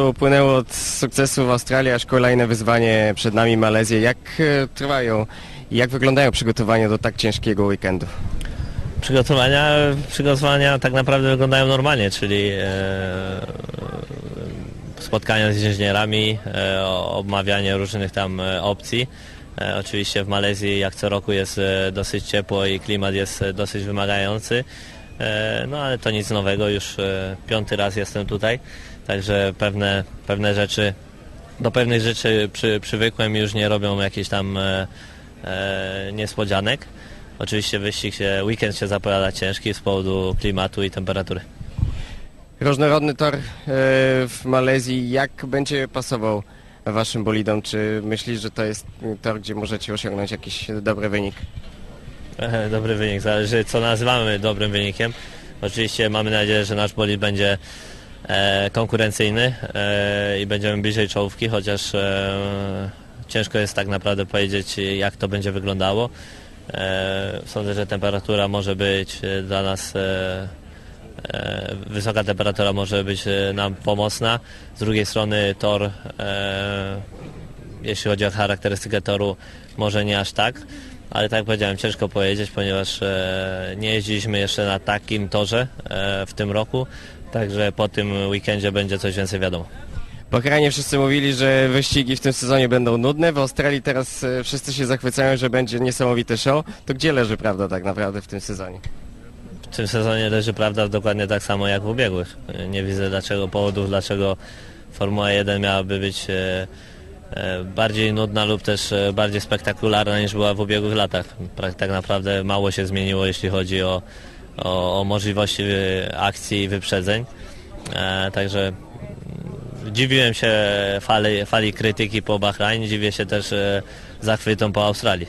Upłynęło od sukcesu w Australii, aż kolejne wyzwanie przed nami, Malezję. Jak trwają i jak wyglądają przygotowania do tak ciężkiego weekendu? Przygotowania tak naprawdę wyglądają normalnie, czyli spotkania z inżynierami, omawianie różnych tam opcji. Oczywiście w Malezji jak co roku jest dosyć ciepło i klimat jest dosyć wymagający, no ale to nic nowego, już 5. raz jestem tutaj, także pewne rzeczy, do pewnych rzeczy przywykłem i już nie robią jakichś tam niespodzianek. Oczywiście weekend się zapowiada ciężki z powodu klimatu i temperatury. Różnorodny tor w Malezji, jak będzie pasował waszym bolidom? Czy myślisz, że to jest tor, gdzie możecie osiągnąć jakiś dobry wynik? Dobry wynik, zależy co nazywamy dobrym wynikiem. Oczywiście mamy nadzieję, że nasz bolid będzie konkurencyjny i będziemy bliżej czołówki, chociaż ciężko jest tak naprawdę powiedzieć, jak to będzie wyglądało. Sądzę, że temperatura może być dla nas, wysoka temperatura może być nam pomocna. Z drugiej strony tor, jeśli chodzi o charakterystykę toru, może nie aż tak, ale tak jak powiedziałem, ciężko powiedzieć, ponieważ nie jeździliśmy jeszcze na takim torze w tym roku, także po tym weekendzie będzie coś więcej wiadomo. W Bahrajnie wszyscy mówili, że wyścigi w tym sezonie będą nudne, w Australii teraz wszyscy się zachwycają, że będzie niesamowity show. To gdzie leży prawda tak naprawdę w tym sezonie? W tym sezonie leży prawda dokładnie tak samo jak w ubiegłych. Nie widzę powodów, dlaczego Formuła 1 miałaby być bardziej nudna lub też bardziej spektakularna niż była w ubiegłych latach. Tak naprawdę mało się zmieniło, jeśli chodzi o możliwości akcji i wyprzedzeń. Także dziwiłem się fali krytyki po Bahrajnie, dziwię się też zachwytom po Australii.